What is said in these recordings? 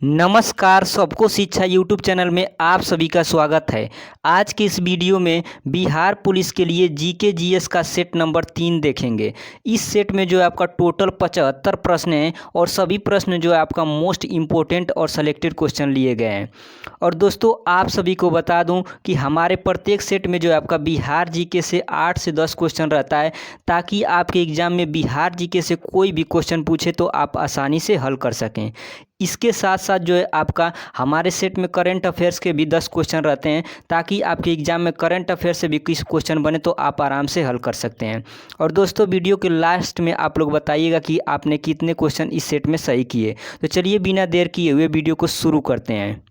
नमस्कार, सबको शिक्षा यूट्यूब चैनल में आप सभी का स्वागत है। आज की इस वीडियो में बिहार पुलिस के लिए जीके जीएस का सेट नंबर 3 देखेंगे। इस सेट में जो है आपका टोटल 75 प्रश्न हैं और सभी प्रश्न जो है आपका मोस्ट इम्पोर्टेंट और सेलेक्टेड क्वेश्चन लिए गए हैं। और दोस्तों, आप सभी को बता दूं कि हमारे प्रत्येक सेट में जो है आपका बिहार जीके से 8 से 10 क्वेश्चन रहता है, ताकि आपके एग्जाम में बिहार जीके से कोई भी क्वेश्चन पूछे तो आप आसानी से हल कर सकें। इसके साथ साथ जो है आपका हमारे सेट में करंट अफेयर्स के भी 10 क्वेश्चन रहते हैं, ताकि आपके एग्जाम में करंट अफेयर्स से भी किस क्वेश्चन बने तो आप आराम से हल कर सकते हैं। और दोस्तों, वीडियो के लास्ट में आप लोग बताइएगा कि आपने कितने क्वेश्चन इस सेट में सही किए। तो चलिए बिना देर किए हुए वीडियो को शुरू करते हैं।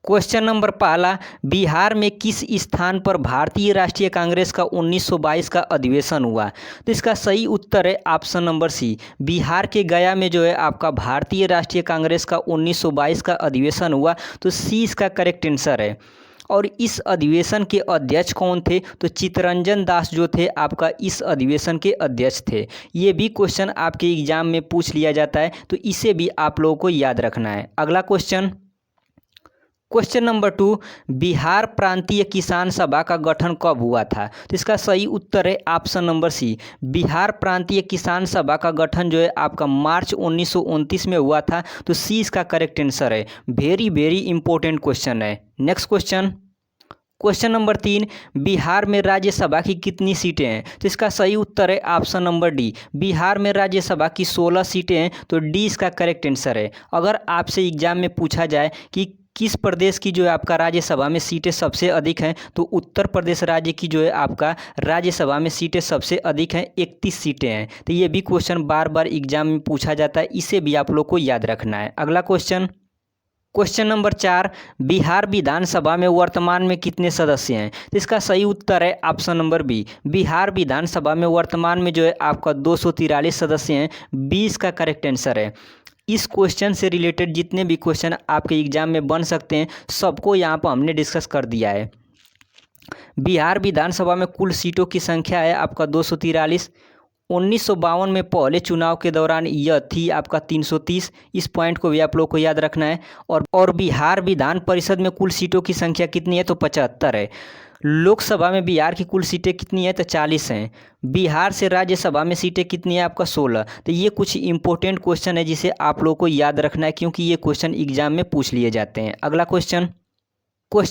क्वेश्चन नंबर पहला, बिहार में किस स्थान पर भारतीय राष्ट्रीय कांग्रेस का 1922 का अधिवेशन हुआ? तो इसका सही उत्तर है ऑप्शन नंबर सी, बिहार के गया में जो है आपका भारतीय राष्ट्रीय कांग्रेस का 1922 का अधिवेशन हुआ। तो सी इसका करेक्ट आंसर है। और इस अधिवेशन के अध्यक्ष कौन थे? तो चित्तरंजन दास जो थे आपका इस अधिवेशन के अध्यक्ष थे। ये भी क्वेश्चन आपके एग्जाम में पूछ लिया जाता है, तो इसे भी आप लोगों को याद रखना है। अगला क्वेश्चन नंबर 2, बिहार प्रांतीय किसान सभा का गठन कब हुआ था? तो इसका सही उत्तर है ऑप्शन नंबर सी, बिहार प्रांतीय किसान सभा का गठन जो है आपका मार्च 1929 में हुआ था। तो सी इसका करेक्ट आंसर है। वेरी वेरी इंपॉर्टेंट क्वेश्चन है। नेक्स्ट क्वेश्चन नंबर 3, बिहार में राज्यसभा की कितनी सीटें हैं? तो इसका सही उत्तर है ऑप्शन नंबर डी, बिहार में राज्यसभा की 16 सीटें हैं। तो डी इसका करेक्ट आंसर है। अगर आपसे एग्जाम में पूछा जाए कि किस प्रदेश की जो है आपका राज्यसभा में सीटें सबसे अधिक हैं, तो उत्तर प्रदेश राज्य की जो है आपका राज्यसभा में सीटें सबसे अधिक हैं, 31 सीटें हैं। तो ये भी क्वेश्चन बार बार एग्जाम में पूछा जाता है, इसे भी आप लोग को याद रखना है। अगला क्वेश्चन नंबर 4, बिहार विधानसभा में वर्तमान में कितने सदस्य हैं? तो इसका सही उत्तर है ऑप्शन नंबर बी, बिहार विधानसभा में वर्तमान में जो है आपका 243 सदस्य हैं। 20 का करेक्ट आंसर है। इस क्वेश्चन से रिलेटेड जितने भी क्वेश्चन आपके एग्जाम में बन सकते हैं, सबको यहाँ पर हमने डिस्कस कर दिया है। बिहार विधानसभा में कुल सीटों की संख्या है आपका 243। 1952 में पहले चुनाव के दौरान यह थी आपका 330। इस पॉइंट को भी आप लोग को याद रखना है। और बिहार विधान परिषद में कुल सीटों की संख्या कितनी है? तो 75 है। लोकसभा में बिहार की कुल सीटें कितनी है? तो 40 हैं। बिहार से राज्यसभा में सीटें कितनी है? आपका 16। तो ये कुछ इंपॉर्टेंट क्वेश्चन है जिसे आप लोगों को याद रखना है, क्योंकि ये क्वेश्चन एग्जाम में पूछ लिए जाते हैं। अगला क्वेश्चन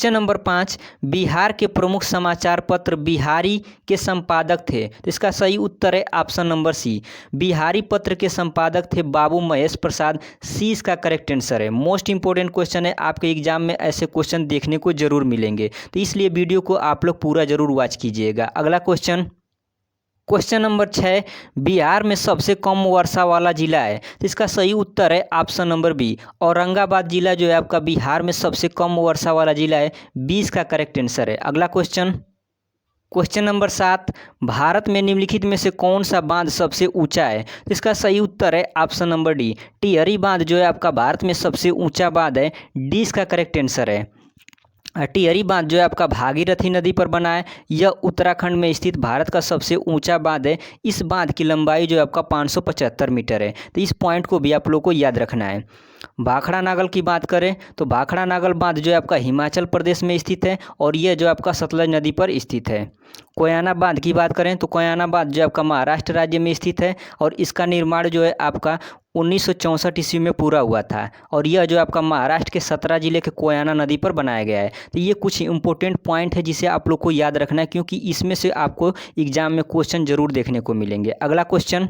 नंबर 5, बिहार के प्रमुख समाचार पत्र बिहारी के संपादक थे। तो इसका सही उत्तर है ऑप्शन नंबर सी, बिहारी पत्र के संपादक थे बाबू महेश प्रसाद। सी इसका करेक्ट आंसर है। मोस्ट इंपॉर्टेंट क्वेश्चन है, आपके एग्जाम में ऐसे क्वेश्चन देखने को जरूर मिलेंगे, तो इसलिए वीडियो को आप लोग पूरा जरूर वॉच कीजिएगा। अगला क्वेश्चन नंबर 6, बिहार में सबसे कम वर्षा वाला जिला है? तो इसका सही उत्तर है ऑप्शन नंबर बी, औरंगाबाद जिला जो है आपका बिहार में सबसे कम वर्षा वाला जिला है। 20 का करेक्ट आंसर है। अगला क्वेश्चन नंबर 7, भारत में निम्नलिखित में से कौन सा बांध सबसे ऊंचा है? तो इसका सही उत्तर है ऑप्शन नंबर डी, टिहरी बांध जो है आपका भारत में सबसे ऊंचा बांध है। 20 का करेक्ट आंसर है। टिहरी बांध जो है आपका भागीरथी नदी पर बना है। यह उत्तराखंड में स्थित भारत का सबसे ऊंचा बांध है। इस बांध की लंबाई जो है आपका 575 मीटर है। तो इस पॉइंट को भी आप लोग को याद रखना है। भाखड़ा नागल की बात करें तो भाखड़ा नागल बांध जो है आपका हिमाचल प्रदेश में स्थित है, और यह जो आपका सतलज नदी पर स्थित है। कोयना बांध की बात करें तो कोयना बांध जो आपका महाराष्ट्र राज्य में स्थित है, और इसका निर्माण जो है आपका 1964 ईस्वी में पूरा हुआ था, और यह जो आपका महाराष्ट्र के 17 जिले के कोयना नदी पर बनाया गया है। तो ये कुछ इंपॉर्टेंट पॉइंट है जिसे आप लोग को याद रखना है, क्योंकि इसमें से आपको एग्जाम में क्वेश्चन जरूर देखने को मिलेंगे। अगला क्वेश्चन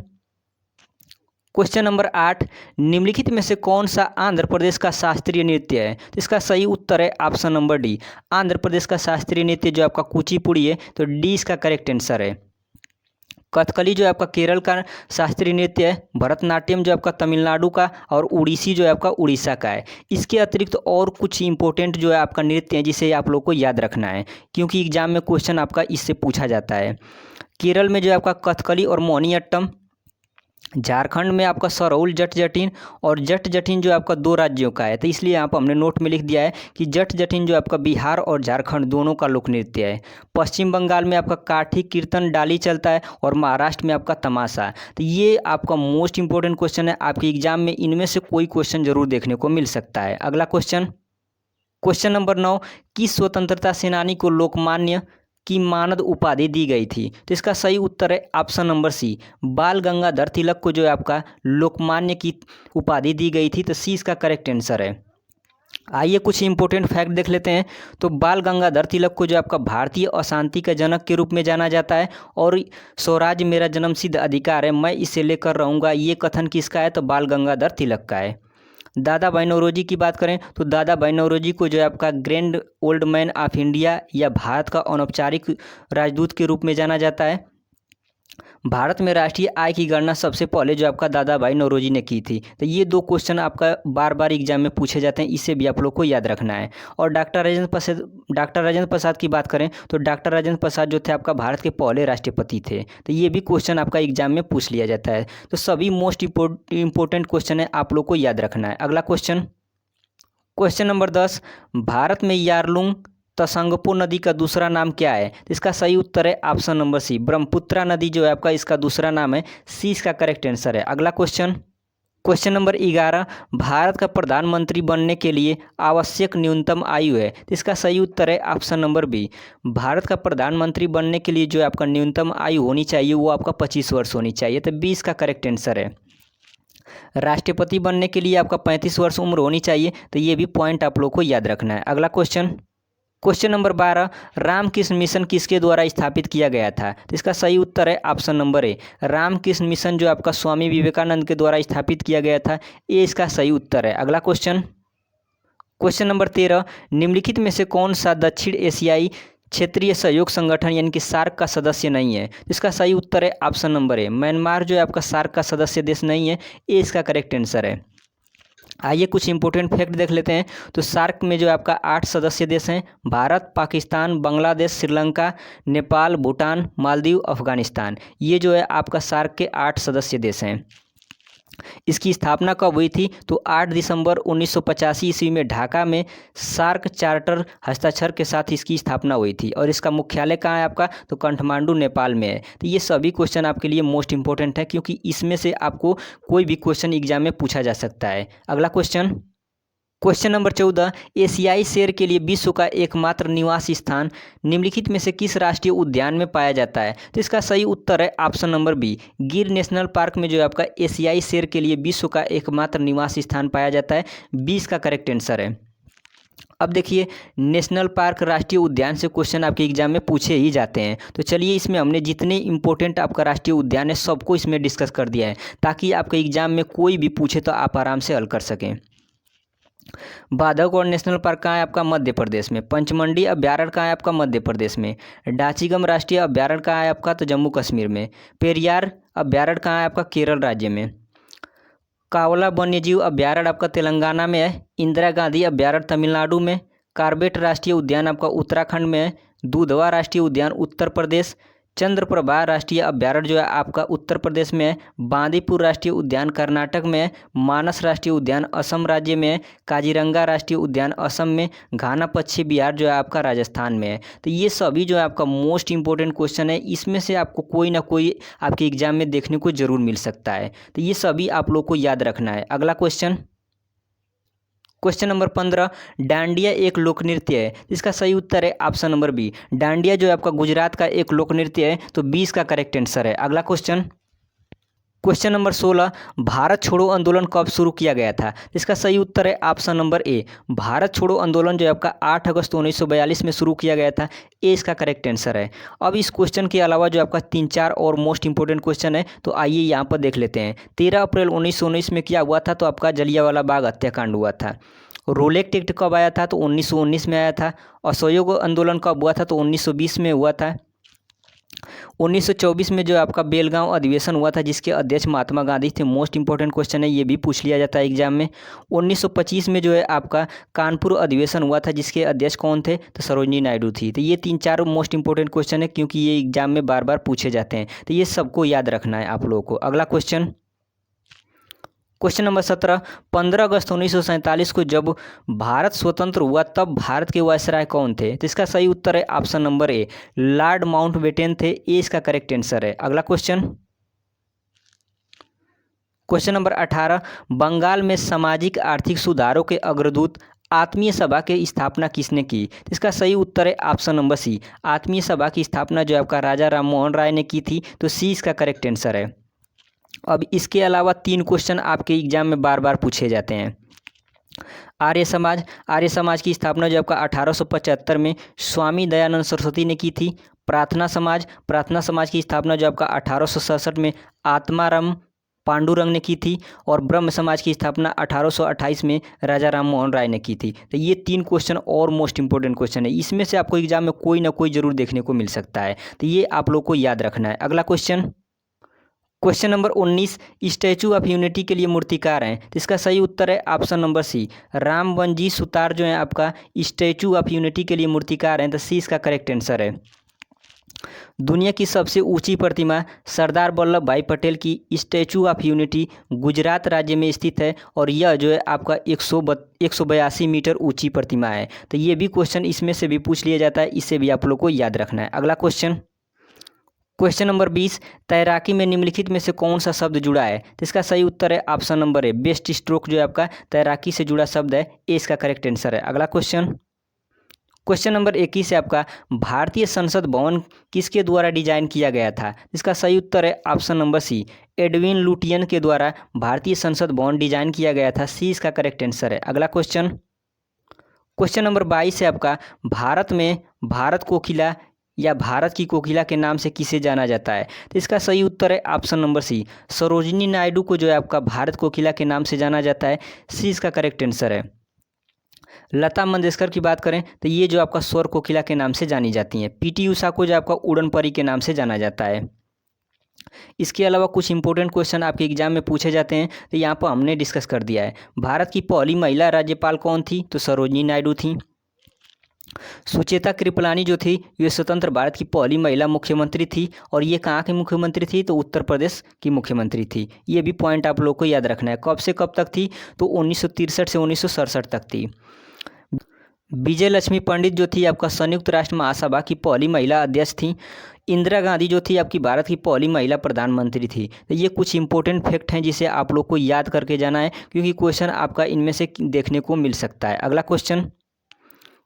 नंबर 8, निम्नलिखित में से कौन सा आंध्र प्रदेश का शास्त्रीय नृत्य है? तो इसका सही उत्तर है option number D, Andhra Pradesh का शास्त्रीय नृत्य जो आपका कुचिपुड़ी है। तो डी इसका करेक्ट आंसर है। कथकली जो है आपका केरल का शास्त्रीय नृत्य है। भरतनाट्यम जो आपका तमिलनाडु का, और उड़ीसी जो है आपका उड़ीसा का है। इसके अतिरिक्त और कुछ इंपॉर्टेंट जो है आपका नृत्य है जिसे आप लोग को याद रखना है, क्योंकि एग्जाम में क्वेश्चन आपका इससे पूछा जाता है। केरल में जो है आपका कथकली और मोहिनीअट्टम, झारखंड में आपका सरौल जट जटिन, और जट जटिन जो आपका 2 राज्यों का है, तो इसलिए यहाँ पर हमने नोट में लिख दिया है कि जट जटिन जो आपका बिहार और झारखंड दोनों का लोक नृत्य है। पश्चिम बंगाल में आपका काठी कीर्तन डाली चलता है, और महाराष्ट्र में आपका तमाशा। तो ये आपका मोस्ट इंपॉर्टेंट क्वेश्चन है, आपके एग्जाम में इनमें से कोई क्वेश्चन जरूर देखने को मिल सकता है। अगला क्वेश्चन, क्वेश्चन नंबर 9, किस स्वतंत्रता सेनानी को लोकमान्य की मानद उपाधि दी गई थी? तो इसका सही उत्तर है ऑप्शन नंबर सी, बाल गंगाधर तिलक को जो है आपका लोकमान्य की उपाधि दी गई थी। तो सी इसका करेक्ट आंसर है। आइए कुछ इंपॉर्टेंट फैक्ट देख लेते हैं। तो बाल गंगाधर तिलक को जो आपका भारतीय अशांति के जनक के रूप में जाना जाता है, और स्वराज मेरा जन्मसिद्ध अधिकार है, मैं इसे लेकर रहूँगा, ये कथन किसका है? तो बाल गंगाधर तिलक का है। दादा भाई नौरोजी की बात करें तो दादा भाई नौरोजी को जो है आपका grand old man of India या भारत का अनौपचारिक राजदूत के रूप में जाना जाता है। भारत में राष्ट्रीय आय की गणना सबसे पहले जो आपका दादा भाई नौरोजी ने की थी। तो ये 2 क्वेश्चन आपका बार बार एग्जाम में पूछे जाते हैं, इसे भी आप लोग को याद रखना है। और डॉक्टर राजेंद्र प्रसाद की बात करें तो डॉक्टर राजेंद्र प्रसाद जो थे आपका भारत के पहले राष्ट्रपति थे। तो ये भी क्वेश्चन आपका एग्जाम में पूछ लिया जाता है। तो सभी मोस्ट इंपॉर्टेंट क्वेश्चन है, आप लोग को याद रखना है। अगला क्वेश्चन, क्वेश्चन नंबर 10, भारत में यारलुंग तसंगपो नदी का दूसरा नाम क्या है? तो इसका सही उत्तर है ऑप्शन नंबर सी, ब्रह्मपुत्रा नदी जो है आपका इसका दूसरा नाम है। सी इसका करेक्ट आंसर है। अगला क्वेश्चन, क्वेश्चन नंबर 11, भारत का प्रधानमंत्री बनने के लिए आवश्यक न्यूनतम आयु है? तो इसका सही उत्तर है ऑप्शन नंबर बी, भारत का प्रधानमंत्री बनने के लिए जो आपका न्यूनतम आयु होनी चाहिए वो आपका 25 वर्ष होनी चाहिए। तो बी इसका करेक्ट आंसर है। राष्ट्रपति बनने के लिए आपका 35 वर्ष उम्र होनी चाहिए। तो ये भी पॉइंट आप लोग को याद रखना है। अगला question, question number 12, Ramakrishna Mission किसके द्वारा स्थापित किया गया था? तो इसका सही उत्तर है option number A, Ramakrishna Mission जो आपका स्वामी विवेकानंद के द्वारा स्थापित किया गया था। ये इसका सही उत्तर है। अगला क्वेश्चन, क्वेश्चन नंबर 13, निम्नलिखित में से कौन सा दक्षिण एशियाई क्षेत्रीय सहयोग संगठन यानी कि सार्क का सदस्य नहीं है? इसका सही उत्तर है ऑप्शन नंबर ए, म्यांमार जो है आपका सार्क का सदस्य देश नहीं है। ये इसका करेक्ट आंसर है। आइए कुछ इंपॉर्टेंट फैक्ट देख लेते हैं। तो सार्क में जो आपका 8 सदस्य देश हैं, भारत, पाकिस्तान, बांग्लादेश, श्रीलंका, नेपाल, भूटान, मालदीव, अफगानिस्तान। ये जो है आपका सार्क के 8 सदस्य देश हैं। इसकी स्थापना कब हुई थी? तो 8 दिसंबर 1985 ईस्वी में ढाका में सार्क चार्टर हस्ताक्षर के साथ इसकी स्थापना हुई थी। और इसका मुख्यालय कहाँ है आपका? तो काठमांडू नेपाल में है। तो ये सभी क्वेश्चन आपके लिए मोस्ट इंपॉर्टेंट है, क्योंकि इसमें से आपको कोई भी क्वेश्चन एग्जाम में पूछा जा सकता है। अगला क्वेश्चन, क्वेश्चन नंबर 14, एशियाई शेर के लिए विश्व का एकमात्र निवास स्थान निम्नलिखित में से किस राष्ट्रीय उद्यान में पाया जाता है? तो इसका सही उत्तर है ऑप्शन नंबर बी, गिर नेशनल पार्क में जो है आपका एशियाई शेर के लिए विश्व का एकमात्र निवास स्थान पाया जाता है। 20 का करेक्ट आंसर है। अब देखिए, नेशनल पार्क राष्ट्रीय उद्यान से क्वेश्चन आपके एग्जाम में पूछे ही जाते हैं। तो चलिए, इसमें हमने जितने इंपॉर्टेंट आपका राष्ट्रीय उद्यान है सबको इसमें डिस्कस कर दिया है, ताकि आपके एग्जाम में कोई भी पूछे तो आप आराम से हल कर सकें। बांधवगढ़ नेशनल पार्क कहाँ है आपका? मध्य प्रदेश में। पंचमंडी अभ्यारण्य कहाँ है आपका? मध्य प्रदेश में। डाचीगम राष्ट्रीय अभ्यारण्य कहाँ है आपका? तो जम्मू कश्मीर में। पेरियार अभ्यारण्य कहाँ है आपका? केरल राज्य में। कावला वन्यजीव अभ्यारण्य आपका तेलंगाना में है। इंदिरा गांधी अभ्यारण्य तमिलनाडु में। कार्बेट राष्ट्रीय उद्यान आपका उत्तराखंड में है। दुधवा राष्ट्रीय उद्यान उत्तर प्रदेश। चंद्रप्रभा राष्ट्रीय अभ्यारण्य जो है आपका उत्तर प्रदेश में है। बांदीपुर राष्ट्रीय उद्यान कर्नाटक में है। मानस राष्ट्रीय उद्यान असम राज्य में है। काजीरंगा राष्ट्रीय उद्यान असम में। घाना पक्षी विहार जो है आपका राजस्थान में है। तो ये सभी जो है आपका मोस्ट इंपॉर्टेंट क्वेश्चन है, इसमें से आपको कोई ना कोई आपके एग्जाम में देखने को जरूर मिल सकता है। तो ये सभी आप लोग को याद रखना है। अगला क्वेश्चन, क्वेश्चन नंबर 15, डांडिया एक लोक नृत्य है। इसका सही उत्तर है ऑप्शन नंबर बी, डांडिया जो है आपका गुजरात का एक लोक नृत्य है। तो 20 का करेक्ट आंसर है। अगला क्वेश्चन, क्वेश्चन नंबर 16, भारत छोड़ो आंदोलन कब शुरू किया गया था? इसका सही उत्तर है ऑप्शन नंबर ए, भारत छोड़ो आंदोलन जो है आपका 8 अगस्त 1942 में शुरू किया गया था। ए इसका करेक्ट आंसर है। अब इस क्वेश्चन के अलावा जो आपका 3-4 और मोस्ट इंपोर्टेंट क्वेश्चन है, तो आइए यहाँ पर देख लेते हैं। 13 अप्रैल 1919 में क्या हुआ था? तो आपका जलियांवाला बाग हत्याकांड हुआ था। रोलेक्ट एक्ट कब आया था? तो 1919 में आया था। असहयोग आंदोलन कब हुआ था? तो 1920 में हुआ था। 1924 में जो आपका बेलगांव अधिवेशन हुआ था, जिसके अध्यक्ष महात्मा गांधी थे। मोस्ट इंपॉर्टेंट क्वेश्चन है, ये भी पूछ लिया जाता है एग्जाम में। 1925 में जो है आपका कानपुर अधिवेशन हुआ था, जिसके अध्यक्ष कौन थे? तो सरोजिनी नायडू थी। तो ये 3-4 मोस्ट इंपॉर्टेंट क्वेश्चन है, क्योंकि ये एग्जाम में बार बार पूछे जाते हैं। तो ये सबको याद रखना है आप लोगों को। अगला क्वेश्चन, क्वेश्चन नंबर 17, 15 अगस्त 1947 को जब भारत स्वतंत्र हुआ तब भारत के वायसराय कौन थे? तो इसका सही उत्तर है ऑप्शन नंबर ए, लॉर्ड माउंटबेटन थे। ए इसका करेक्ट आंसर है। अगला क्वेश्चन, क्वेश्चन नंबर 18, बंगाल में सामाजिक आर्थिक सुधारों के अग्रदूत आत्मीय सभा की स्थापना किसने की? तो इसका सही उत्तर है ऑप्शन नंबर सी, आत्मीय सभा की स्थापना जो आपका राजा राम मोहन राय ने की थी। तो सी इसका करेक्ट आंसर है। अब इसके अलावा 3 क्वेश्चन आपके एग्जाम में बार बार पूछे जाते हैं। आर्य समाज की स्थापना जो आपका 1875 में स्वामी दयानंद सरस्वती ने की थी। प्रार्थना समाज की स्थापना जो आपका 1867 में आत्माराम पांडुरंग ने की थी। और ब्रह्म समाज की स्थापना 1828 में राजा राम मोहन राय ने की थी। तो ये 3 क्वेश्चन और मोस्ट इंपॉर्टेंट क्वेश्चन है, इसमें से आपको एग्जाम में कोई ना कोई जरूर देखने को मिल सकता है। तो ये आप लोग को याद रखना है। अगला question, question number 19, statue of unity के लिए मूर्तिकार हैं। तो इसका सही उत्तर है ऑप्शन नंबर सी, रामबंजी सुतार जो है आपका स्टैचू ऑफ यूनिटी के लिए मूर्तिकार हैं। तो सी इसका करेक्ट आंसर है। दुनिया की सबसे ऊंची प्रतिमा सरदार वल्लभ भाई पटेल की स्टैचू ऑफ यूनिटी गुजरात राज्य में स्थित है और यह जो है आपका 182 मीटर ऊंची प्रतिमा है। तो ये भी क्वेश्चन इसमें से भी पूछ लिया जाता है, इससे भी आप लोग को याद रखना है। अगला क्वेश्चन, क्वेश्चन नंबर 20, तैराकी में निम्नलिखित में से कौन सा शब्द जुड़ा है? तो इसका सही उत्तर है ऑप्शन नंबर ए, बेस्ट स्ट्रोक जो है आपका तैराकी से जुड़ा शब्द है। ए इसका करेक्ट आंसर है। अगला क्वेश्चन, क्वेश्चन नंबर 21 है आपका, भारतीय संसद भवन किसके द्वारा डिजाइन किया गया था? इसका सही उत्तर है option number C, Edwin Lutyens के द्वारा भारतीय संसद भवन डिजाइन किया गया था। सी इसका करेक्ट आंसर है। अगला क्वेश्चन, क्वेश्चन नंबर 22 है आपका, भारत में भारत कोकिला या भारत की कोकिला के नाम से किसे जाना जाता है? तो इसका सही उत्तर है option number C, Sarojini Naidu को जो है आपका भारत कोकिला के नाम से जाना जाता है। सी इसका करेक्ट आंसर है। लता मंगेशकर की बात करें तो ये जो आपका स्वर कोकिला के नाम से जानी जाती हैं। पीटी उषा को जो आपका उड़न परी के नाम से जाना जाता है। इसके अलावा कुछ इंपॉर्टेंट क्वेश्चन आपके एग्जाम में पूछे जाते हैं, तो यहाँ पर हमने डिस्कस कर दिया है। भारत की पहली महिला राज्यपाल कौन थी? तो सरोजिनी नायडू थी। सुचेता कृपलानी जो थी ये स्वतंत्र भारत की पहली महिला मुख्यमंत्री थी और ये कहाँ की मुख्यमंत्री थी? तो उत्तर प्रदेश की मुख्यमंत्री थी। ये भी पॉइंट आप लोग को याद रखना है। कब से कब तक थी? तो 1963 से 1967 तक थी। विजय लक्ष्मी पंडित जो थी आपका संयुक्त राष्ट्र महासभा की पहली महिला अध्यक्ष थी। इंदिरा गांधी जो थी आपकी भारत की पहली महिला प्रधानमंत्री थी। तो ये कुछ इंपॉर्टेंट फैक्ट हैं जिसे आप लोग को याद करके जाना है, क्योंकि क्वेश्चन आपका इनमें से देखने को मिल सकता है। अगला क्वेश्चन,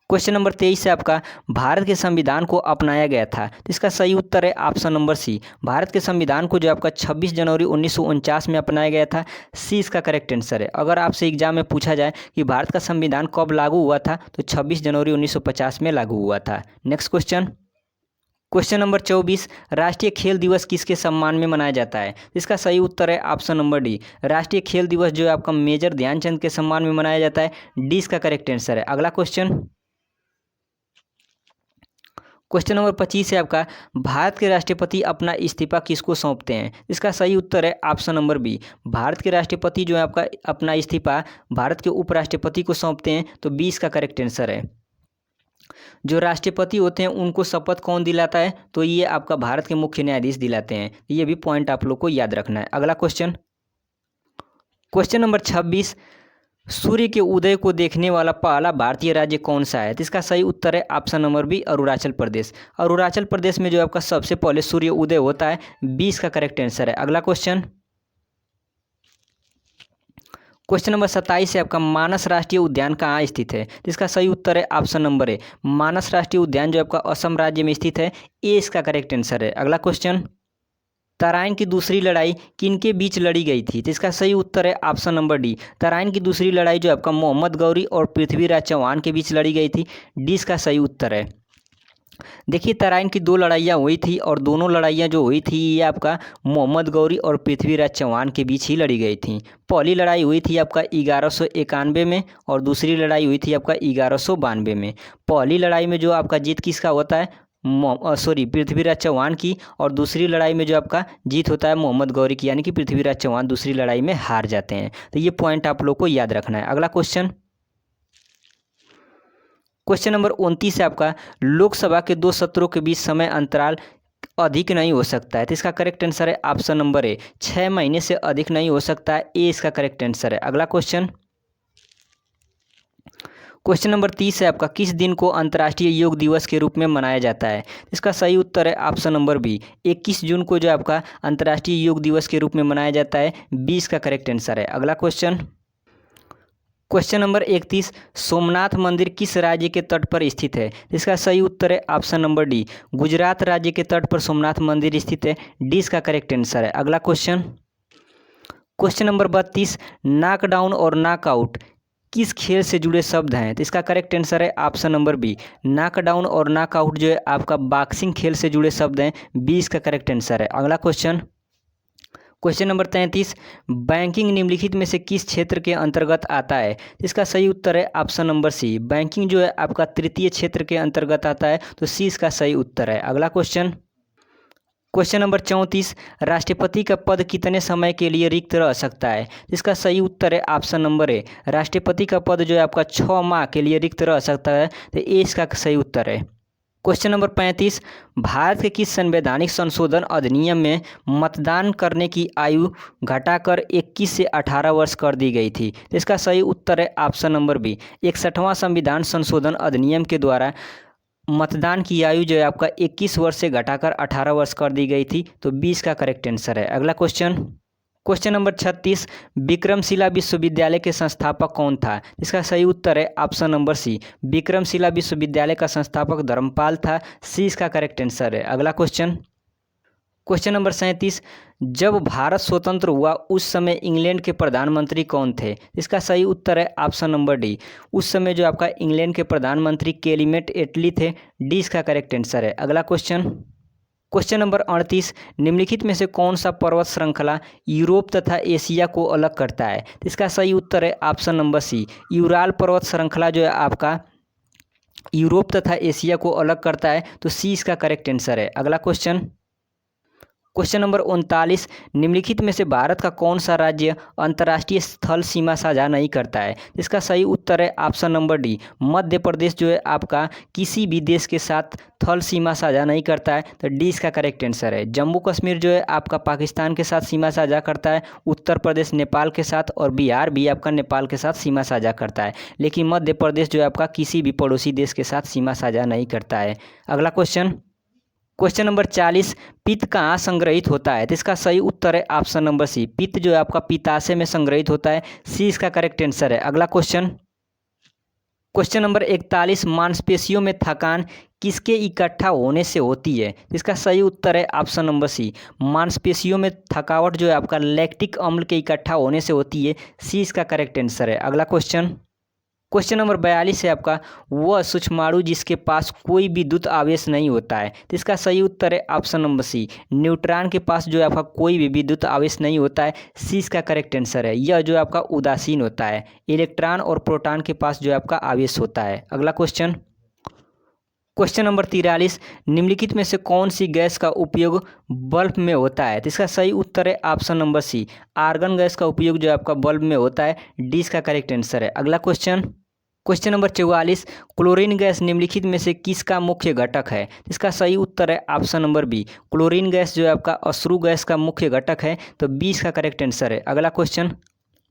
क्वेश्चन नंबर 23 से आपका, भारत के संविधान को अपनाया गया था। तो इसका सही उत्तर है ऑप्शन नंबर सी, भारत के संविधान को जो आपका 26 जनवरी 1949 में अपनाया गया था। सी इसका करेक्ट आंसर है। अगर आपसे एग्जाम में पूछा जाए कि भारत का संविधान कब लागू हुआ था, तो 26 जनवरी 1950 में लागू हुआ था। नेक्स्ट क्वेश्चन, क्वेश्चन नंबर 24, राष्ट्रीय खेल दिवस किसके सम्मान में मनाया जाता है? इसका सही उत्तर है ऑप्शन नंबर डी, राष्ट्रीय खेल दिवस जो है आपका मेजर ध्यानचंद के सम्मान में मनाया जाता है। डी इसका करेक्ट आंसर है। अगला क्वेश्चन, क्वेश्चन नंबर 25 है आपका, भारत के राष्ट्रपति अपना इस्तीफा किसको सौंपते हैं? इसका सही उत्तर है ऑप्शन नंबर बी, भारत के राष्ट्रपति जो है आपका अपना इस्तीफा भारत के उपराष्ट्रपति को सौंपते हैं। तो बी इसका करेक्ट आंसर है। जो राष्ट्रपति होते हैं उनको शपथ कौन दिलाता है? तो ये आपका भारत के मुख्य न्यायाधीश दिलाते हैं। ये भी पॉइंट आप लोग को याद रखना है। अगला क्वेश्चन, क्वेश्चन नंबर 26, सूर्य के उदय को देखने वाला पहला भारतीय राज्य कौन सा है? तो इसका सही उत्तर है option number B, Arunachal Pradesh. Arunachal Pradesh में जो आपका सबसे पहले सूर्य उदय होता है। 20 का करेक्ट आंसर है। अगला क्वेश्चन, क्वेश्चन नंबर 27 है आपका, मानस राष्ट्रीय उद्यान कहाँ स्थित है? तो इसका सही उत्तर है ऑप्शन नंबर ए, मानस राष्ट्रीय उद्यान जो आपका असम राज्य में स्थित है। ए इसका करेक्ट आंसर है। अगला क्वेश्चन, तराइन की दूसरी लड़ाई किनके बीच लड़ी गई थी? तो इसका सही उत्तर है ऑप्शन नंबर डी, तराइन की दूसरी लड़ाई जो आपका मोहम्मद गौरी और पृथ्वीराज चौहान के बीच लड़ी गई थी। डी इसका सही उत्तर है। देखिए तराइन की 2 लड़ाइयाँ हुई थी और दोनों लड़ाइयाँ जो हुई थी ये आपका मोहम्मद गौरी और पृथ्वीराज चौहान के बीच ही लड़ी गई थी। पहली लड़ाई हुई थी आपका 1191 में और दूसरी लड़ाई हुई थी आपका 1192 में। पहली लड़ाई में जो आपका जीत किसका होता है? पृथ्वीराज चौहान की, और दूसरी लड़ाई में जो आपका जीत होता है मोहम्मद गौरी की, यानी कि पृथ्वीराज चौहान दूसरी लड़ाई में हार जाते हैं। तो ये पॉइंट आप लोग को याद रखना है। अगला क्वेश्चन, क्वेश्चन नंबर 29 है आपका, लोकसभा के 2 सत्रों के बीच समय अंतराल अधिक नहीं हो सकता है। तो इसका करेक्ट आंसर है ऑप्शन नंबर ए, 6 महीने से अधिक नहीं हो सकता है। ए इसका करेक्ट आंसर है। अगला क्वेश्चन, क्वेश्चन नंबर 30 है आपका, किस दिन को अंतर्राष्ट्रीय योग दिवस के रूप में मनाया जाता है? इसका सही उत्तर है ऑप्शन नंबर बी, 21 जून को जो आपका अंतर्राष्ट्रीय योग दिवस के रूप में मनाया जाता है। 20 का करेक्ट आंसर है। अगला क्वेश्चन, क्वेश्चन नंबर 31, सोमनाथ मंदिर किस राज्य के तट पर स्थित है? इसका सही उत्तर है ऑप्शन नंबर डी, गुजरात राज्य के तट पर सोमनाथ मंदिर स्थित है। डी इसका करेक्ट आंसर है। अगला क्वेश्चन, क्वेश्चन नंबर 32, नॉकडाउन और नॉकआउट किस खेल से जुड़े शब्द हैं? तो इसका करेक्ट आंसर है ऑप्शन नंबर बी, नॉकडाउन और नॉकआउट जो है आपका बॉक्सिंग खेल से जुड़े शब्द हैं। 20 का करेक्ट आंसर है। अगला क्वेश्चन, क्वेश्चन नंबर 33, बैंकिंग निम्नलिखित में से किस क्षेत्र के अंतर्गत आता है? इसका सही उत्तर है ऑप्शन नंबर सी, बैंकिंग जो है आपका तृतीय क्षेत्र के अंतर्गत आता है। तो सी इसका सही उत्तर है। अगला क्वेश्चन, क्वेश्चन नंबर 34, राष्ट्रपति का पद कितने समय के लिए रिक्त रह सकता है? इसका सही उत्तर है ऑप्शन नंबर ए, राष्ट्रपति का पद जो है आपका 6 माह के लिए रिक्त रह सकता है। तो ए इसका सही उत्तर है। क्वेश्चन नंबर 35, भारत के किस संवैधानिक संशोधन अधिनियम में मतदान करने की आयु घटाकर 21 से 18 वर्ष कर दी गई थी? तो इसका सही उत्तर है ऑप्शन नंबर बी, 61वां संविधान संशोधन अधिनियम के द्वारा मतदान की आयु जो है आपका 21 वर्ष से घटाकर 18 वर्ष कर दी गई थी। तो 20 का करेक्ट आंसर है। अगला क्वेश्चन, क्वेश्चन नंबर 36, विक्रमशिला विश्वविद्यालय के संस्थापक कौन था? इसका सही उत्तर है ऑप्शन नंबर सी, विक्रमशिला विश्वविद्यालय का संस्थापक धर्मपाल था। सी इसका करेक्ट आंसर है। अगला क्वेश्चन, क्वेश्चन नंबर 37, जब भारत स्वतंत्र हुआ उस समय इंग्लैंड के प्रधानमंत्री कौन थे? इसका सही उत्तर है ऑप्शन नंबर डी, उस समय जो आपका इंग्लैंड के प्रधानमंत्री क्लेमेंट एटली थे। डी इसका करेक्ट आंसर है। अगला क्वेश्चन, क्वेश्चन नंबर 38, निम्नलिखित में से कौन सा पर्वत श्रृंखला यूरोप तथा एशिया को अलग करता है? इसका सही उत्तर है ऑप्शन नंबर सी, यूराल पर्वत श्रृंखला जो है आपका यूरोप तथा एशिया को अलग करता है। तो सी इसका करेक्ट आंसर है। अगला क्वेश्चन, क्वेश्चन नंबर 39, निम्नलिखित में से भारत का कौन सा राज्य अंतर्राष्ट्रीय स्थल सीमा साझा नहीं करता है? इसका सही उत्तर है option number D, Madhya Pradesh जो है आपका किसी भी देश के साथ थल सीमा साझा नहीं करता है। तो डी इसका करेक्ट आंसर है। जम्मू कश्मीर जो है आपका पाकिस्तान के साथ सीमा साझा करता है, उत्तर प्रदेश नेपाल के साथ, और बिहार भी आपका नेपाल के साथ सीमा साझा करता है। लेकिन मध्य प्रदेश जो है आपका किसी भी पड़ोसी देश के साथ सीमा साझा नहीं करता है। अगला क्वेश्चन, क्वेश्चन नंबर 40, पित्त कहाँ संग्रहित होता है? तो इसका सही उत्तर है ऑप्शन नंबर सी, पित्त जो है आपका पित्ताशय में संग्रहित होता है। सी इसका करेक्ट आंसर है। अगला क्वेश्चन, क्वेश्चन नंबर 41, मांसपेशियों में थकान किसके इकट्ठा होने से होती है? इसका सही उत्तर है ऑप्शन नंबर सी, मांसपेशियों में थकावट जो है आपका लैक्टिक अम्ल के इकट्ठा होने से होती है। सी इसका करेक्ट आंसर है। अगला क्वेश्चन, क्वेश्चन नंबर 42 है आपका, वह सूक्ष्माणु जिसके पास कोई विद्युत आवेश नहीं होता है। तो इसका सही उत्तर है ऑप्शन नंबर सी, न्यूट्रॉन के पास जो है आपका कोई भी विद्युत आवेश नहीं होता है। सी इसका करेक्ट आंसर है। यह जो है आपका उदासीन होता है। इलेक्ट्रॉन और प्रोटॉन के पास जो है आपका आवेश होता है। अगला क्वेश्चन, क्वेश्चन नंबर 43, निम्नलिखित में से कौन सी गैस का उपयोग बल्ब में होता है? तो इसका सही उत्तर है option number C, argon gas का उपयोग जो है आपका बल्ब में होता है। डी इसका करेक्ट आंसर है। अगला question, question number 44, chlorine gas निम्नलिखित में से किसका मुख्य घटक है? इसका सही उत्तर है option number B, chlorine gas जो है आपका अश्रु गैस का मुख्य घटक है। तो 20 का करेक्ट आंसर है। अगला क्वेश्चन,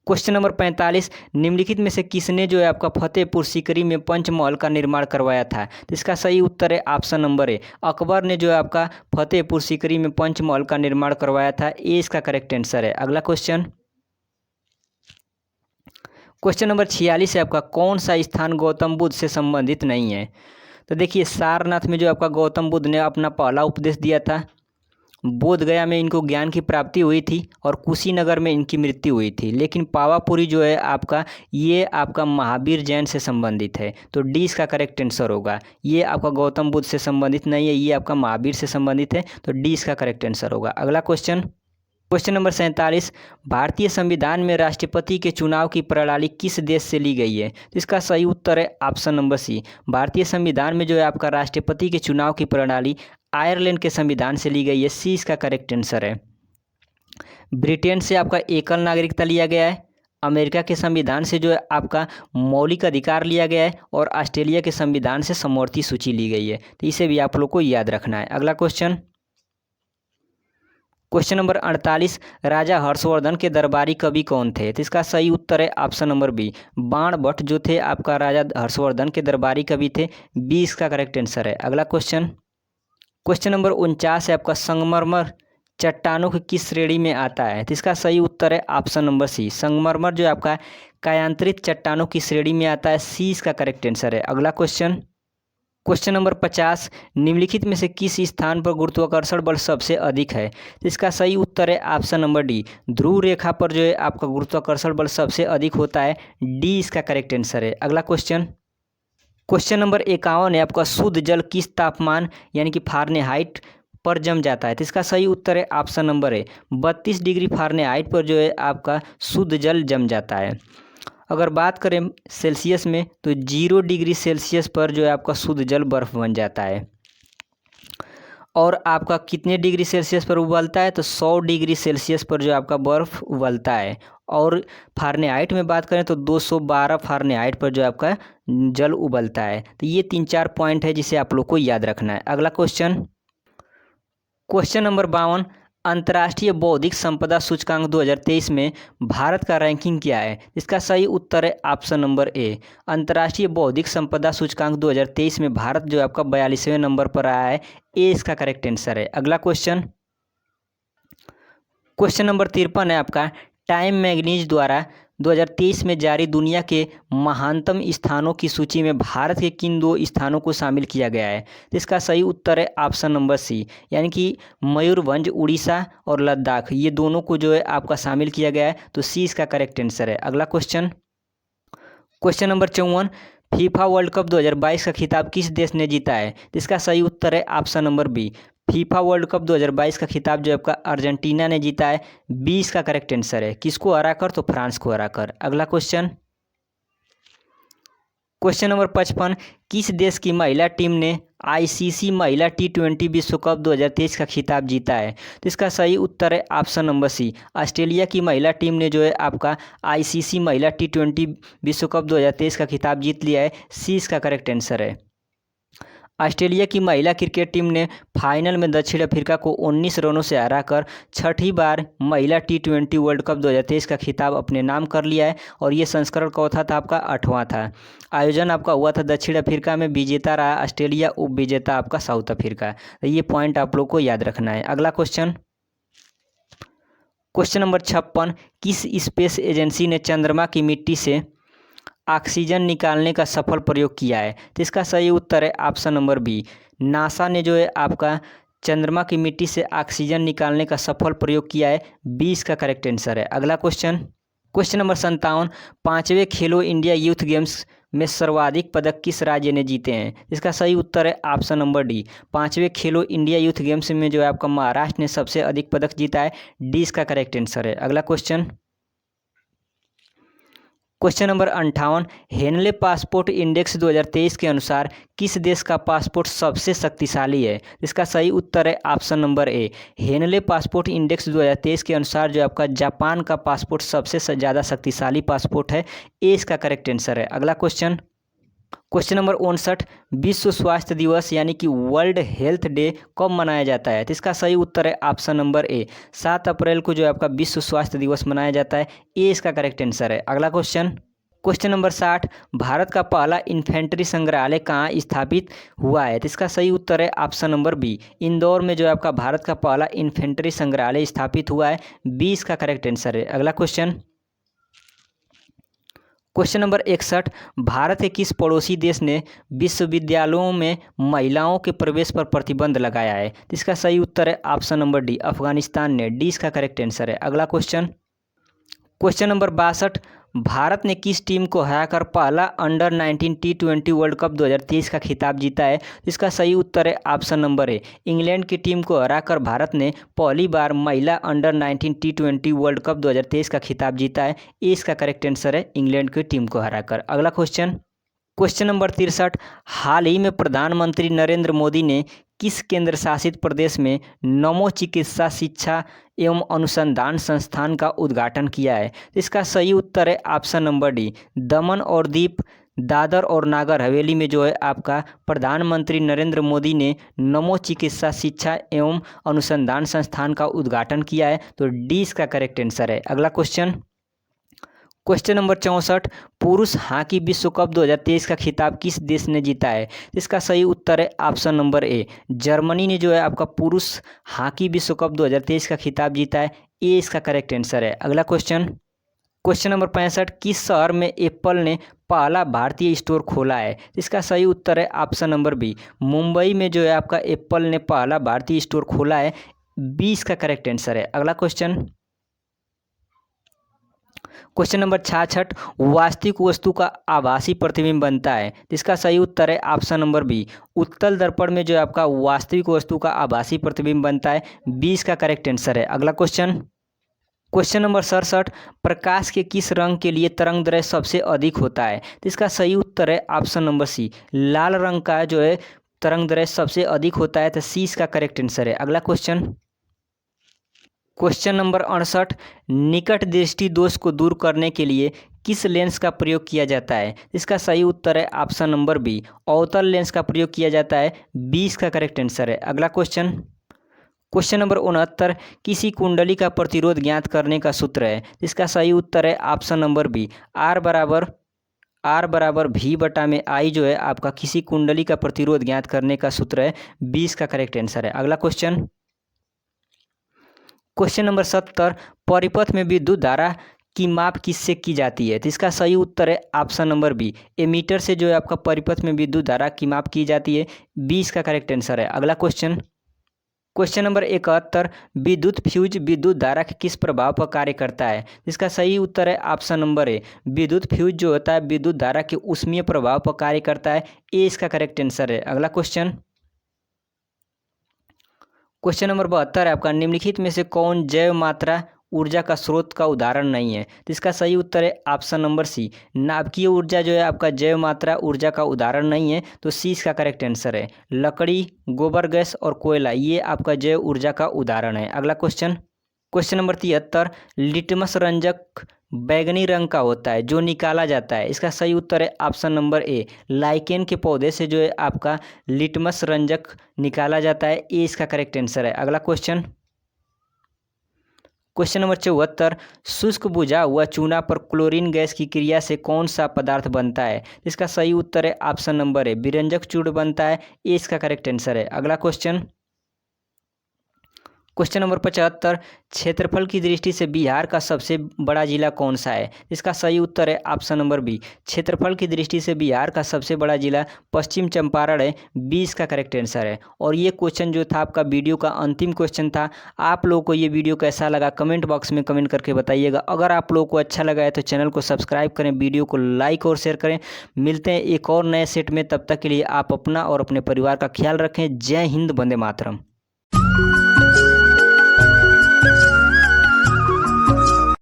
क्वेश्चन नंबर 45, निम्नलिखित में से किसने जो है आपका फतेहपुर सीकरी में पंचमहल का निर्माण करवाया था? तो इसका सही उत्तर है ऑप्शन नंबर ए, अकबर ने जो है आपका फतेहपुर सीकरी में पंचमहल का निर्माण करवाया था। ए इसका करेक्ट आंसर है। अगला क्वेश्चन, क्वेश्चन नंबर 46 है आपका, कौन सा स्थान गौतम बुद्ध से संबंधित नहीं है? तो देखिए, सारनाथ में जो आपका गौतम बुद्ध ने अपना पहला उपदेश दिया था, बोध गया में इनको ज्ञान की प्राप्ति हुई थी, और कुशीनगर में इनकी मृत्यु हुई थी। लेकिन पावापुरी जो है आपका, ये आपका महावीर जैन से संबंधित है। तो डी इसका करेक्ट आंसर होगा। ये आपका गौतम बुद्ध से संबंधित नहीं है, ये आपका महावीर से संबंधित है। तो डी इसका करेक्ट आंसर होगा। अगला क्वेश्चन, क्वेश्चन नंबर 47, भारतीय संविधान में राष्ट्रपति के चुनाव की प्रणाली किस देश से ली गई है? तो इसका सही उत्तर है ऑप्शन नंबर सी, भारतीय संविधान में जो है आपका राष्ट्रपति के चुनाव की प्रणाली आयरलैंड के संविधान से ली गई है। सी इसका करेक्ट आंसर है। ब्रिटेन से आपका एकल नागरिकता लिया गया है, अमेरिका के संविधान से जो है आपका मौलिक अधिकार लिया गया है, और ऑस्ट्रेलिया के संविधान से समवर्ती सूची ली गई है। तो इसे भी आप लोग को याद रखना है। अगला क्वेश्चन, क्वेश्चन नंबर 48, राजा हर्षवर्धन के दरबारी कवि कौन थे? तो इसका सही उत्तर है ऑप्शन नंबर बी, बाण भट्ट जो थे आपका राजा हर्षवर्धन के दरबारी कवि थे। बी इसका करेक्ट आंसर है। अगला क्वेश्चन, क्वेश्चन नंबर 49 है आपका, संगमरमर चट्टानों की किस श्रेणी में आता है? तो इसका सही उत्तर है ऑप्शन नंबर सी, संगमरमर जो आपका कायांतरित चट्टानों की श्रेणी में आता है। सी इसका करेक्ट आंसर है। अगला क्वेश्चन, क्वेश्चन नंबर 50, निम्नलिखित में से किस स्थान पर गुरुत्वाकर्षण बल सबसे अधिक है? तो इसका सही उत्तर है ऑप्शन नंबर डी, ध्रुव रेखा पर जो है आपका गुरुत्वाकर्षण बल सबसे अधिक होता है। डी इसका करेक्ट आंसर है। अगला क्वेश्चन, क्वेश्चन नंबर 51 है आपका, शुद्ध जल किस तापमान यानी कि फारेनहाइट पर जम जाता है? तो इसका सही उत्तर है ऑप्शन नंबर ए, 32 डिग्री फारेनहाइट पर जो है आपका शुद्ध जल जम जाता है। अगर बात करें सेल्सियस में तो 0 डिग्री सेल्सियस पर जो है आपका शुद्ध जल बर्फ बन जाता है। और आपका कितने डिग्री सेल्सियस पर उबलता है? तो 100 डिग्री सेल्सियस पर जो आपका बर्फ उबलता है। और फारेनहाइट में बात करें तो 212 फारेनहाइट पर जो आपका जल उबलता है। तो ये 3-4 पॉइंट है जिसे आप लोग को याद रखना है। अगला क्वेश्चन, क्वेश्चन नंबर 52, अंतर्राष्ट्रीय बौद्धिक संपदा सूचकांक 2023 में भारत का रैंकिंग क्या है? इसका सही उत्तर है ऑप्शन नंबर ए, अंतर्राष्ट्रीय बौद्धिक संपदा सूचकांक 2023 में भारत जो आपका 42वें नंबर पर आया है। ए इसका करेक्ट आंसर है। अगला क्वेश्चन, क्वेश्चन नंबर 53 है आपका, टाइम मैगजीन द्वारा 2023 में जारी दुनिया के महानतम स्थानों की सूची में भारत के किन 2 स्थानों को शामिल किया गया है? तो इसका सही उत्तर है ऑप्शन नंबर सी, यानी कि मयूरभंज उड़ीसा और लद्दाख, ये दोनों को जो है आपका शामिल किया गया है। तो सी इसका करेक्ट आंसर है। अगला question, question number 54, FIFA World Cup 2022 का खिताब किस देश ने जीता है? तो इसका सही उत्तर है option number B, FIFA World Cup 2022 का खिताब जो आपका अर्जेंटीना ने जीता है। 20 का करेक्ट आंसर है। किसको हराकर? तो फ्रांस को हराकर। अगला क्वेश्चन, क्वेश्चन नंबर 55, किस देश की महिला टीम ने आईसीसी महिला T20 विश्व कप 2023 का खिताब जीता है? तो इसका सही उत्तर है ऑप्शन नंबर सी, ऑस्ट्रेलिया की महिला टीम ने जो है आपका आईसीसी महिला T20 विश्व कप 2023 का खिताब जीत लिया है। सी इसका करेक्ट आंसर है। ऑस्ट्रेलिया की महिला क्रिकेट टीम ने फाइनल में दक्षिण अफ्रीका को 19 रनों से हराकर छठी बार महिला T20 वर्ल्ड कप 2023 का खिताब अपने नाम कर लिया है। और ये संस्करण कौन था? आपका 8वां था। आयोजन आपका हुआ था दक्षिण अफ्रीका में, विजेता रहा ऑस्ट्रेलिया, उप विजेता आपका साउथ अफ्रीका। तो ये पॉइंट आप लोग को याद रखना है। अगला क्वेश्चन, क्वेश्चन नंबर 56, किस स्पेस एजेंसी ने चंद्रमा की मिट्टी से ऑक्सीजन निकालने का सफल प्रयोग किया है? तो इसका सही उत्तर है ऑप्शन नंबर बी, नासा ने जो है आपका चंद्रमा की मिट्टी से ऑक्सीजन निकालने का सफल प्रयोग किया है। 20 का करेक्ट आंसर है। अगला क्वेश्चन, क्वेश्चन नंबर 57, 5वें खेलो इंडिया यूथ गेम्स में सर्वाधिक पदक किस राज्य ने जीते हैं? इसका सही उत्तर है ऑप्शन नंबर डी, 5वें खेलो इंडिया यूथ गेम्स में जो है आपका महाराष्ट्र ने सबसे अधिक पदक जीता है। 20 का करेक्ट आंसर है। अगला question, question number 58, Henley passport index 2023 के अनुसार किस देश का पासपोर्ट सबसे शक्तिशाली है? इसका सही उत्तर है option number A, Henley passport index 2023 के अनुसार जो आपका जापान का पासपोर्ट सबसे ज़्यादा शक्तिशाली पासपोर्ट है। ए इसका करेक्ट आंसर है। अगला क्वेश्चन, क्वेश्चन नंबर 59, विश्व स्वास्थ्य दिवस यानी कि वर्ल्ड हेल्थ डे कब मनाया जाता है? तो इसका सही उत्तर है ऑप्शन नंबर ए, 7 अप्रैल को जो है आपका विश्व स्वास्थ्य दिवस मनाया जाता है। ए इसका करेक्ट आंसर है। अगला क्वेश्चन, क्वेश्चन नंबर 60, भारत का पहला इन्फेंट्री संग्रहालय कहाँ स्थापित हुआ है? तो इसका सही उत्तर है ऑप्शन नंबर बी, इंदौर में जो है आपका भारत का पहला इन्फेंट्री संग्रहालय स्थापित हुआ है। 20 का करेक्ट आंसर है। अगला क्वेश्चन, क्वेश्चन नंबर 61, भारत के किस पड़ोसी देश ने विश्वविद्यालयों में महिलाओं के प्रवेश पर प्रतिबंध लगाया है? तो इसका सही उत्तर है ऑप्शन नंबर डी, अफगानिस्तान ने। 20 का करेक्ट आंसर है। अगला क्वेश्चन, क्वेश्चन नंबर 62, भारत ने किस टीम को हराकर पहला अंडर 19 T20 वर्ल्ड कप 2023 का खिताब जीता है? इसका सही उत्तर है ऑप्शन नंबर ए, इंग्लैंड की टीम को हराकर भारत ने पहली बार महिला अंडर 19 T20 वर्ल्ड कप 2023 का खिताब जीता है। ए इसका करेक्ट आंसर है, इंग्लैंड की टीम को हराकर। अगला क्वेश्चन, क्वेश्चन नंबर 63, हाल ही में प्रधानमंत्री नरेंद्र मोदी ने किस केंद्र शासित प्रदेश में नमो चिकित्सा शिक्षा एवं अनुसंधान संस्थान का उद्घाटन किया है? इसका सही उत्तर है ऑप्शन नंबर डी, दमन और दीप दादर और नागर हवेली में जो है आपका प्रधानमंत्री नरेंद्र मोदी ने नमो चिकित्सा शिक्षा एवं अनुसंधान संस्थान का उद्घाटन किया है? तो डी इसका करेक्ट आंसर है। अगला क्वेश्चन नंबर 64, पुरुष हॉकी विश्व कप 2023 का खिताब किस देश ने जीता है? इसका सही उत्तर है ऑप्शन नंबर ए, जर्मनी ने जो है आपका पुरुष हॉकी विश्व कप 2023 का खिताब जीता है। ए इसका करेक्ट आंसर है। अगला क्वेश्चन नंबर 65, किस शहर में एप्पल ने पहला भारतीय स्टोर खोला है? इसका सही उत्तर है ऑप्शन नंबर बी, मुंबई में जो है आपका एप्पल ने पहला भारतीय स्टोर खोला है। बी इसका करेक्ट आंसर है। अगला क्वेश्चन नंबर 66, वास्तविक वस्तु का आभासी प्रतिबिंब बनता है? इसका सही उत्तर है ऑप्शन नंबर बी, उत्तल दर्पण में जो है आपका वास्तविक वस्तु का आभासी प्रतिबिंब बनता है। बी इसका करेक्ट आंसर है। अगला क्वेश्चन नंबर 67, प्रकाश के किस रंग के लिए तरंगदैर्घ्य सबसे अधिक होता है? इसका सही उत्तर है ऑप्शन नंबर सी, लाल रंग का जो है तरंगदैर्घ्य सबसे अधिक होता है। तो सी इसका करेक्ट आंसर है। अगला क्वेश्चन नंबर 68, निकट दृष्टि दोष को दूर करने के लिए किस लेंस का प्रयोग किया जाता है? इसका सही उत्तर है ऑप्शन नंबर बी, अवतल लेंस का प्रयोग किया जाता है। बी इसका करेक्ट आंसर है। अगला क्वेश्चन नंबर 69, किसी कुंडली का प्रतिरोध ज्ञात करने का सूत्र है? इसका सही उत्तर है ऑप्शन नंबर बी, आर बराबर भी बटा में आई जो है आपका किसी कुंडली का प्रतिरोध ज्ञात करने का सूत्र है। बी इसका करेक्ट आंसर है। अगला क्वेश्चन नंबर 70, परिपथ में विद्युत धारा की माप किससे की जाती है? तो इसका सही उत्तर है ऑप्शन नंबर बी, एमीटर से जो है आपका परिपथ में विद्युत धारा की माप की जाती है। बी इसका करेक्ट आंसर है। अगला क्वेश्चन नंबर 71, विद्युत फ्यूज विद्युत धारा के किस प्रभाव पर कार्य करता है? इसका सही उत्तर है ऑप्शन नंबर ए, विद्युत फ्यूज जो होता है विद्युत धारा के ऊष्मीय प्रभाव पर कार्य करता है। ए इसका करेक्ट आंसर है। अगला क्वेश्चन नंबर 72 है आपका, निम्नलिखित में से कौन जैव मात्रा ऊर्जा का स्रोत का उदाहरण नहीं है? तो इसका सही उत्तर है ऑप्शन नंबर सी, नाभिकीय ऊर्जा जो है आपका जैव मात्रा ऊर्जा का उदाहरण नहीं है। तो सी इसका करेक्ट आंसर है। लकड़ी, गोबर गैस और कोयला ये आपका जैव ऊर्जा का उदाहरण है। अगला क्वेश्चन नंबर 73, लिटमस रंजक बैगनी रंग का होता है जो निकाला जाता है? इसका सही उत्तर है ऑप्शन नंबर ए, लाइकेन के पौधे से जो है आपका लिटमस रंजक निकाला जाता है। ए इसका करेक्ट आंसर है। अगला क्वेश्चन नंबर 74, शुष्क बुझा हुआ चूना पर क्लोरीन गैस की क्रिया से कौन सा पदार्थ बनता है? इसका सही उत्तर है ऑप्शन नंबर ए, विरंजक चूर्ण बनता है। ए इसका करेक्ट आंसर है। अगला क्वेश्चन नंबर 75, क्षेत्रफल की दृष्टि से बिहार का सबसे बड़ा जिला कौन सा है? इसका सही उत्तर है ऑप्शन नंबर बी, क्षेत्रफल की दृष्टि से बिहार का सबसे बड़ा जिला पश्चिम चंपारण है। बी इसका करेक्ट आंसर है। और ये क्वेश्चन जो था आपका वीडियो का अंतिम क्वेश्चन था। आप लोगों को ये वीडियो कैसा लगा कमेंट बॉक्स में कमेंट करके बताइएगा। अगर आप लोगों को अच्छा लगा है तो चैनल को सब्सक्राइब करें, वीडियो को लाइक और शेयर करें। मिलते हैं एक और नए सेट में, तब तक के लिए आप अपना और अपने परिवार का ख्याल रखें। जय हिंद, वंदे मातरम।